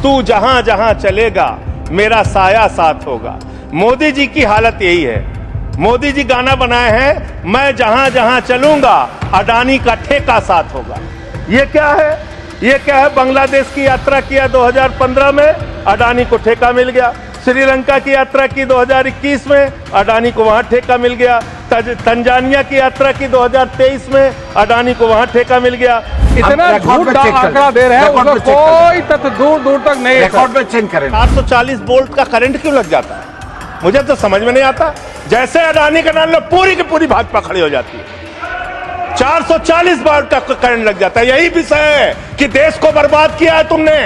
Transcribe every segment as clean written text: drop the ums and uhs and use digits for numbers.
तू जहां जहां चलेगा मेरा साया साथ होगा। मोदी जी की हालत यही है। मोदी जी गाना बनाए हैं, मैं जहां जहां चलूंगा अडानी का ठेका साथ होगा। ये क्या है? ये क्या है? बांग्लादेश की यात्रा किया 2015 में, अडानी को ठेका मिल गया। श्रीलंका की यात्रा की 2021 में, अडानी को वहां ठेका मिल गया। तंजानिया की यात्रा की 2023 में, अडानी को वहां ठेका मिल गया। इतना झूठ आंकड़ा दे रहे हैं, उसका कोई तथ्य दूर दूर तक नहीं है। रिकॉर्ड में चेक करें। 440 वोल्ट का करंट क्यों लग जाता है? मुझे तो समझ में नहीं आता। जैसे अडानी का नाम लो, पूरी की पूरी भाजपा खड़ी हो जाती है। 440 वोल्ट का करंट लग जाता है। यही विषय है कि देश को बर्बाद किया है तुमने।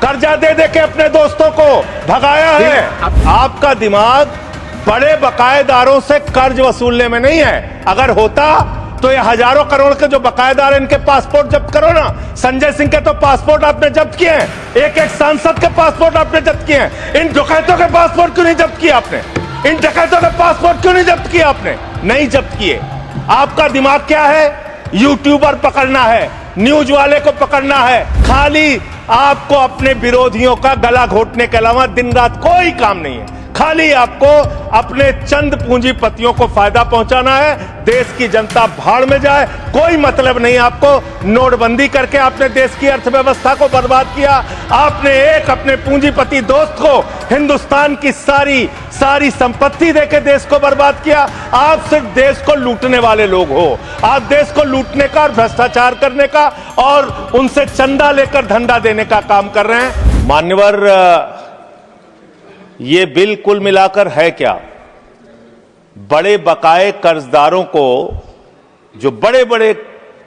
कर्जा दे दे के अपने दोस्तों को भगाया है। आपका दिमाग बड़े बकायेदारों से कर्ज वसूलने में नहीं है। अगर होता तो ये हजारों करोड़ के जो बकायेदार इनके पासपोर्ट जब्त करो ना। संजय सिंह के तो पासपोर्ट आपने जब्त किए हैं, एक एक सांसद के पासपोर्ट आपने जब्त किए हैं। इन डकैतों के पासपोर्ट क्यों नहीं जब्त किए आपने? इन डकैतों के पासपोर्ट क्यों नहीं जब्त किए आपने? नहीं जब्त किए। आपका दिमाग क्या है? यूट्यूबर पकड़ना है, न्यूज वाले को पकड़ना है। खाली आपको अपने विरोधियों का गला घोटने के अलावा दिन रात कोई काम नहीं है। खाली आपको अपने चंद पूंजीपतियों को फायदा पहुंचाना है। देश की जनता भाड़ में जाए, कोई मतलब नहीं आपको। नोटबंदी करके आपने देश की अर्थव्यवस्था को बर्बाद किया। आपने एक अपने पूंजीपति दोस्त को हिंदुस्तान की सारी संपत्ति देके देश को बर्बाद किया। आप सिर्फ देश को लूटने वाले लोग हो। आप देश को लूटने का और भ्रष्टाचार करने का और उनसे चंदा लेकर धंधा देने का काम कर रहे हैं। मान्यवर, ये बिल कुल मिलाकर है क्या? बड़े बकाए कर्जदारों को, जो बड़े बड़े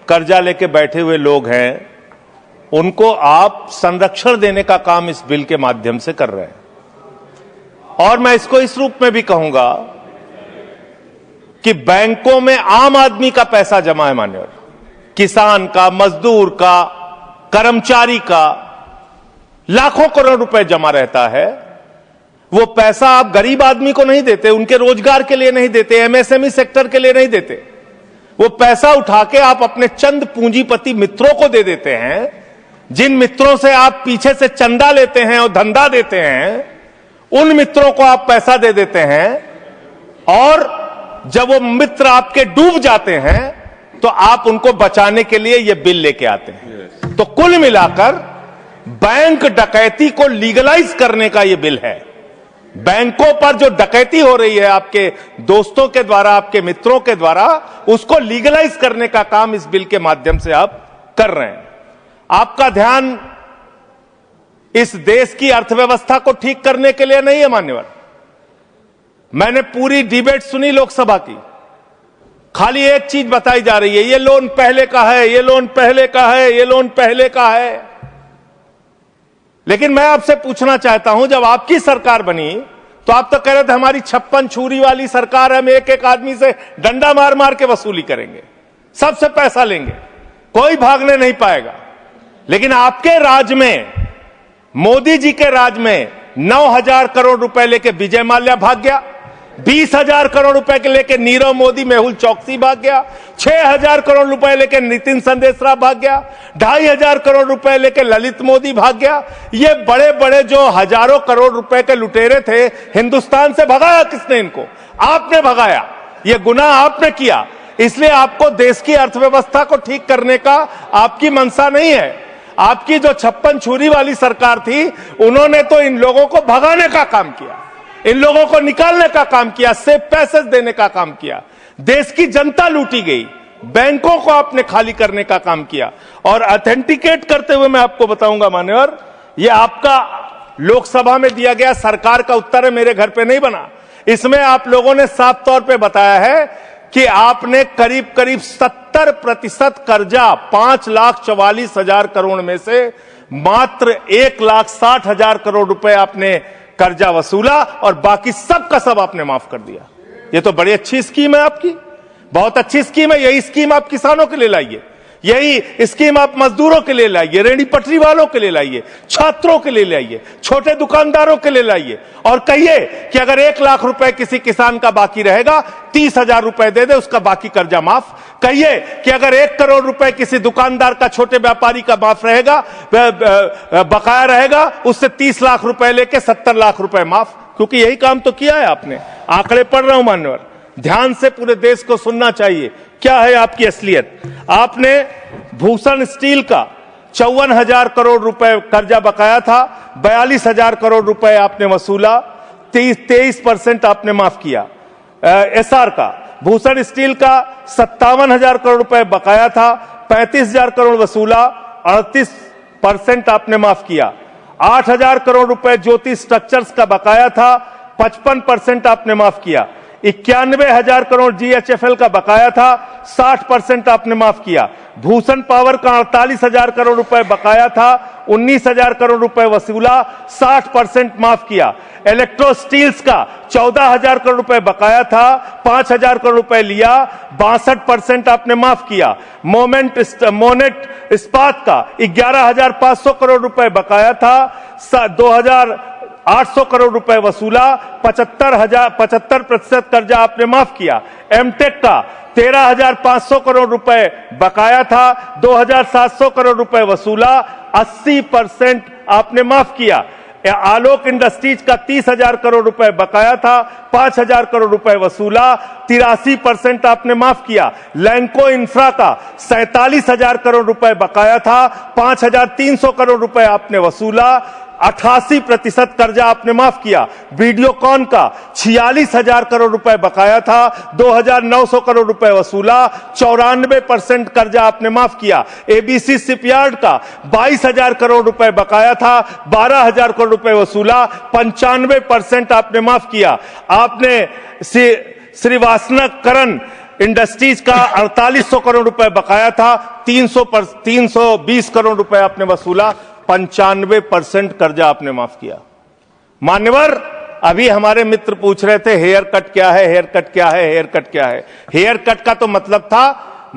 कर्जा लेके बैठे हुए लोग हैं, उनको आप संरक्षण देने का काम इस बिल के माध्यम से कर रहे हैं। और मैं इसको इस रूप में भी कहूंगा कि बैंकों में आम आदमी का पैसा जमा है। मान्यवर, किसान का, मजदूर का, कर्मचारी का लाखों करोड़ रुपए जमा रहता है। वो पैसा आप गरीब आदमी को नहीं देते, उनके रोजगार के लिए नहीं देते, एमएसएमई सेक्टर के लिए नहीं देते। वो पैसा उठा के आप अपने चंद पूंजीपति मित्रों को दे देते हैं। जिन मित्रों से आप पीछे से चंदा लेते हैं और धंधा देते हैं, उन मित्रों को आप पैसा दे देते हैं। और जब वो मित्र आपके डूब जाते हैं तो आप उनको बचाने के लिए ये बिल लेके आते हैं। तो कुल मिलाकर बैंक डकैती को लीगलाइज करने का ये बिल है। बैंकों पर जो डकैती हो रही है आपके दोस्तों के द्वारा, आपके मित्रों के द्वारा, उसको लीगलाइज करने का काम इस बिल के माध्यम से आप कर रहे हैं। आपका ध्यान इस देश की अर्थव्यवस्था को ठीक करने के लिए नहीं है। मान्यवर, मैंने पूरी डिबेट सुनी लोकसभा की। खाली एक चीज बताई जा रही है, ये लोन पहले का है, ये लोन पहले का है, ये लोन पहले का है। लेकिन मैं आपसे पूछना चाहता हूं, जब आपकी सरकार बनी तो आप तो कह रहे थे हमारी 56 छुरी वाली सरकार है, हम एक एक आदमी से डंडा मार मार के वसूली करेंगे, सबसे पैसा लेंगे, कोई भागने नहीं पाएगा। लेकिन आपके राज में, मोदी जी के राज में 9,000 करोड़ रुपए लेके विजय माल्या भाग गया, 20,000 करोड़ रुपए के लेके नीरव मोदी, मेहुल चौकसी भाग गया, 6,000 करोड़ रुपए लेके नितिन संदेशरा भाग गया, 2,500 करोड़ रुपए लेके ललित मोदी भाग गया। ये बड़े बड़े जो हजारों करोड़ रुपए के लुटेरे थे, हिंदुस्तान से भगाया किसने इनको? आपने भगाया। ये गुनाह आपने किया। इसलिए आपको देश की अर्थव्यवस्था को ठीक करने का आपकी मंशा नहीं है। आपकी जो 56 छुरी वाली सरकार थी, उन्होंने तो इन लोगों को भगाने का काम किया, इन लोगों को निकालने का काम किया, सेफ पैसेज देने का काम किया। देश की जनता लूटी गई, बैंकों को आपने खाली करने का काम किया। और ऑथेंटिकेट करते हुए मैं आपको बताऊंगा मान्यवर, ये आपका लोकसभा में दिया गया सरकार का उत्तर है, मेरे घर पे नहीं बना। इसमें आप लोगों ने साफ तौर पे बताया है कि आपने करीब करीब 70% कर्जा 5,44,000 करोड़ में से मात्र 1,60,000 करोड़ रुपए आपने कर्जा वसूला और बाकी सब का सब आपने माफ कर दिया। ये तो बड़ी अच्छी स्कीम है आपकी, बहुत अच्छी स्कीम है। यही स्कीम आप किसानों के लिए लाइए, यही स्कीम आप मजदूरों के लिए लाइए, रेहड़ी पटरी वालों के लिए लाइए, छात्रों के लिए लाइए, छोटे दुकानदारों के लिए लाइए और कहिए कि अगर 1 लाख रुपए किसी किसान का बाकी रहेगा 30,000 रुपए दे दे, उसका बाकी कर्जा माफ। कहिए कि अगर 1 करोड़ रुपए किसी दुकानदार का, छोटे व्यापारी का माफ रहेगा, बकाया रहेगा, उससे 30 लाख रुपए लेके 70 लाख रुपए माफ। क्योंकि यही काम तो किया है आपने। आंकड़े पढ़ रहा हूं मान्यवर, ध्यान से पूरे देश को सुनना चाहिए क्या है आपकी असलियत। आपने भूषण स्टील का 54,000 करोड़ रुपए कर्जा बकाया था, 42,000 करोड़ रुपए आपने वसूला, 23% आपने माफ किया। एसआर का, भूषण स्टील का 57,000 करोड़ रुपए बकाया था, 35,000 करोड़ वसूला, 38% आपने माफ किया। 8,000 करोड़ रुपए ज्योति स्ट्रक्चर्स का बकाया था, 55% आपने माफ किया। 91,000 करोड़ जीएचएफएल का बकाया था, 60% आपने माफ किया। भूषण पावर का 48,000 करोड़ रुपए बकाया था, 19,000 करोड़ रुपए वसूला, 60% माफ किया। इलेक्ट्रो स्टील्स का 14,000 करोड़ रुपए बकाया था, 5,000 करोड़ रुपए लिया, 62% आपने माफ किया। मोनेट इस्पात का 11,500 करोड़ रुपए बकाया था, 2,800 करोड़ रुपए वसूला, 75% कर्जा आपने माफ किया। एमटेक का 13,500 करोड़ रुपए बकाया था, 2,700 करोड़ रुपए वसूला, 80% आपने माफ किया। आलोक इंडस्ट्रीज का 30,000 करोड़ रुपए बकाया था, 5,000 करोड़ रुपए वसूला, 83% आपने माफ किया। लैंको इंफ्रा का 47,000 करोड़ रुपए बकाया था, 5,300 करोड़ रुपए आपने वसूला, 88% कर्जा आपने माफ किया। वीडियोकॉन का 46,000 करोड़ रुपए बकाया था, 2,900 करोड़ रुपए वसूला, 94% कर्जा आपने माफ किया। एबीसी शिपयार्ड का 22,000 करोड़ रुपए बकाया था, 12,000 करोड़ रुपए वसूला, 95% आपने माफ किया। आपने श्रीवास्तव इंडस्ट्रीज का 4,800 करोड़ रुपए बकाया था, 320 करोड़ रुपए आपने वसूला, 95% कर्जा आपने माफ किया। मान्यवर, अभी हमारे मित्र पूछ रहे थे हेयर कट क्या है, हेयर कट क्या है, हेयर कट क्या है। हेयर कट का तो मतलब था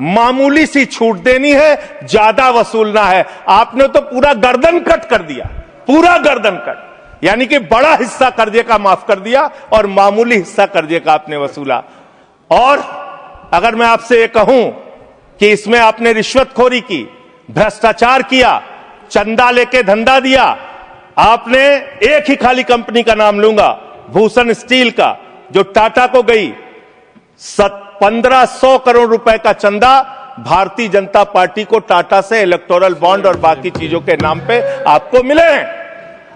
मामूली सी छूट देनी है, ज्यादा वसूलना है। आपने तो पूरा गर्दन कट कर दिया, पूरा गर्दन कट, यानी कि बड़ा हिस्सा कर्जे का माफ कर दिया और मामूली हिस्सा कर्जे का आपने वसूला। और अगर मैं आपसे ये कहूं कि इसमें आपने रिश्वतखोरी की, भ्रष्टाचार किया, चंदा लेके धंधा दिया, आपने एक ही खाली कंपनी का नाम लूंगा, भूषण स्टील का, जो टाटा को गई, 1,500 करोड़ रुपए का चंदा भारतीय जनता पार्टी को टाटा से इलेक्टोरल बॉन्ड और बाकी चीजों के नाम पे आपको मिले हैं।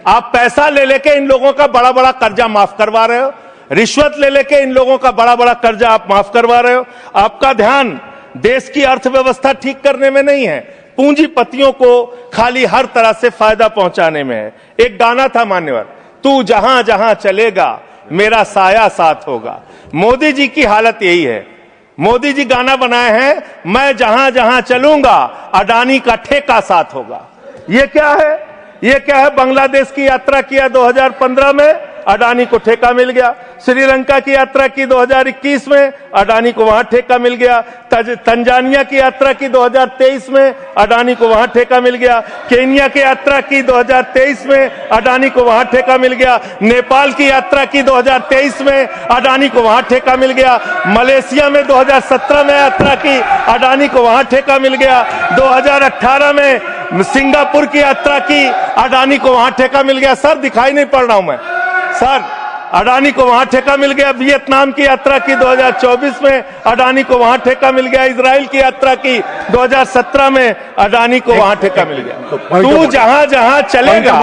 आप पैसा ले लेके इन लोगों का बड़ा बड़ा कर्जा माफ करवा रहे हो, रिश्वत ले लेके इन लोगों का बड़ा बड़ा कर्जा आप माफ करवा रहे हो। आपका ध्यान देश की अर्थव्यवस्था ठीक करने में नहीं है, पूंजीपतियों को खाली हर तरह से फायदा पहुंचाने में है। एक गाना था मान्यवर, तू जहां जहां चलेगा मेरा साया साथ होगा। मोदी जी की हालत यही है। मोदी जी गाना बनाए हैं, मैं जहां जहां चलूंगा अडानी का ठेका साथ होगा। ये क्या है? ये क्या है? बांग्लादेश की यात्रा किया 2015 में, अडानी को ठेका मिल गया। श्रीलंका की यात्रा की 2021 में, अडानी को वहां ठेका मिल गया। तंजानिया की यात्रा की 2023 में, अडानी को वहां ठेका मिल गया। केन्या की यात्रा की 2023 में, अडानी को वहां ठेका मिल गया। नेपाल की यात्रा की 2023 में, अडानी को वहां ठेका मिल गया। मलेशिया में 2017 में यात्रा की, अडानी को वहां ठेका मिल गया। 2018 में सिंगापुर की यात्रा की, अडानी को वहां ठेका मिल गया। सर दिखाई नहीं पड़ रहा हूं मैं सर, अडानी को वहां ठेका मिल गया। वियतनाम की यात्रा की 2024 में, अडानी को वहां ठेका मिल गया। इजराइल की यात्रा की 2017 में, अडानी को वहां ठेका मिल गया। तू जहां जहां चलेगा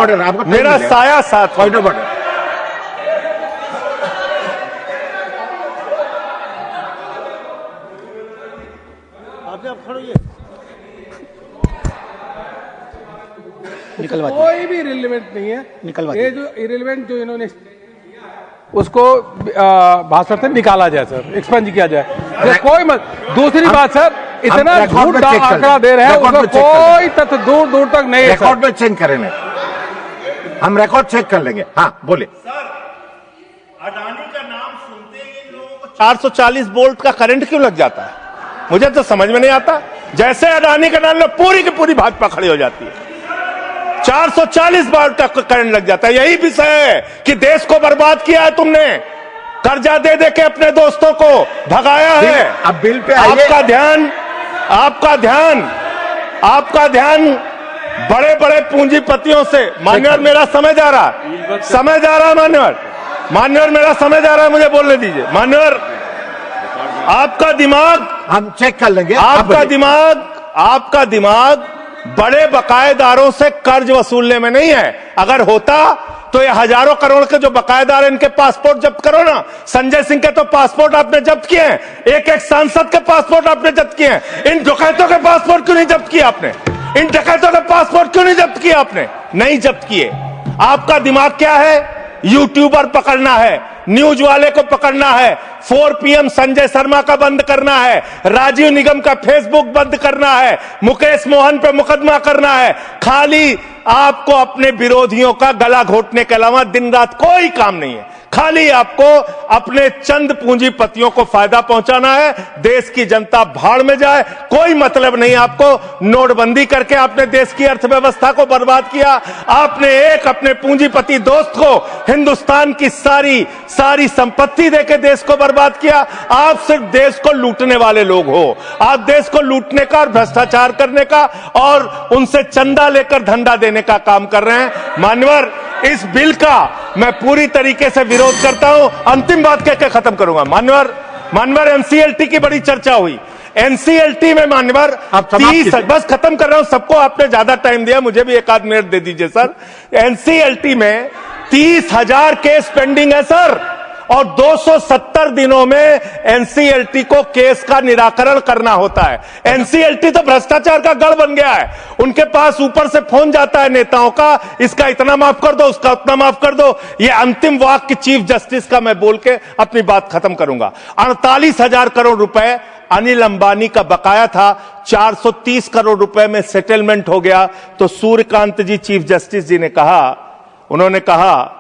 मेरा साया साथ होगा। कोई भी रिलेवेंट नहीं है। ये जो इरेलीवेंट जो इन्होंने उसको भाषण से निकाला जाए सर, एक्सपेंज किया जाए। कोई दूसरी बात सर, इतना झूठ आंकड़ा दे रहे हैं, उसका कोई तथ्य दूर दूर तक नहीं है। रिकॉर्ड में चेक करेंगे, हम रिकॉर्ड चेक कर लेंगे। हाँ बोले सर, अडानी का नाम सुनते ही लोगों को 440 वोल्ट का करंट क्यों लग जाता है? मुझे तो समझ में नहीं आता। जैसे अडानी का नाम लो पूरी की पूरी भाजपा खड़ी हो जाती है। 440 बार तक करंट लग जाता है। यही विषय है कि देश को बर्बाद किया है तुमने, कर्जा दे दे के अपने दोस्तों को भगाया है। अब बिल पे आइए। आपका ध्यान बड़े बड़े पूंजीपतियों से। मान्यवर मेरा समय जा रहा है मान्यवर मेरा समय जा रहा है, मुझे बोलने दीजिए। मान्यवर आपका दिमाग, हम चेक कर लेंगे। आपका दिमाग बड़े बकायेदारों से कर्ज वसूलने में नहीं है। अगर होता तो ये हजारों करोड़ के जो बकायेदार हैं इनके पासपोर्ट जब्त करो ना। संजय सिंह के तो पासपोर्ट आपने जब्त किए हैं, एक एक सांसद के पासपोर्ट आपने जब्त किए हैं। इन डकैतों के पासपोर्ट क्यों नहीं जब्त किया आपने? इन डकैतों के पासपोर्ट क्यों नहीं जब्त किया आपने? नहीं जब्त किए। आपका दिमाग क्या है? यूट्यूबर पकड़ना है, न्यूज वाले को पकड़ना है, 4 PM संजय शर्मा का बंद करना है, राजीव निगम का फेसबुक बंद करना है, मुकेश मोहन पे मुकदमा करना है। खाली आपको अपने विरोधियों का गला घोटने के अलावा दिन रात कोई काम नहीं है। खाली आपको अपने चंद पूंजीपतियों को फायदा पहुंचाना है। देश की जनता भाड़ में जाए, कोई मतलब नहीं आपको। नोटबंदी करके आपने देश की अर्थव्यवस्था को बर्बाद किया। आपने एक अपने पूंजीपति दोस्त को हिंदुस्तान की सारी संपत्ति देके देश को बर्बाद किया। आप सिर्फ देश को लूटने वाले लोग हो। आप देश को लूटने का और भ्रष्टाचार करने का और उनसे चंदा लेकर धंधा देने का काम कर रहे हैं। मान्यवर, इस बिल का मैं पूरी तरीके से विरोध करता हूं। अंतिम बात कहकर खत्म करूंगा। मान्यवर एनसीएलटी की बड़ी चर्चा हुई। एनसीएलटी में मान्यवर 30, बस खत्म कर रहा हूं, सबको आपने ज्यादा टाइम दिया, मुझे भी 1 आध मिनट दे दीजिए सर। एनसीएलटी में 30,000 केस पेंडिंग है सर, और 270 दिनों में एनसीएलटी को केस का निराकरण करना होता है। एनसीएलटी तो भ्रष्टाचार का गढ़ बन गया है। उनके पास ऊपर से फोन जाता है नेताओं का, इसका इतना माफ कर दो, उसका उतना माफ कर दो। ये अंतिम वाक्य चीफ जस्टिस का मैं बोल के अपनी बात खत्म करूंगा। 48,000 करोड़ रुपए अनिल अंबानी का बकाया था, 430 करोड़ रुपए में सेटलमेंट हो गया। तो सूर्यकांत जी चीफ जस्टिस जी ने कहा, उन्होंने कहा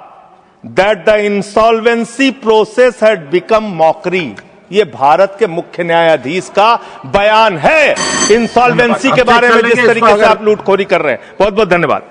that the insolvency process had become mockery। ये भारत के मुख्य न्यायाधीश का बयान है इंसॉल्वेंसी के बारे में, जिस तरीके से आप लूटखोरी कर रहे हैं। बहुत बहुत धन्यवाद।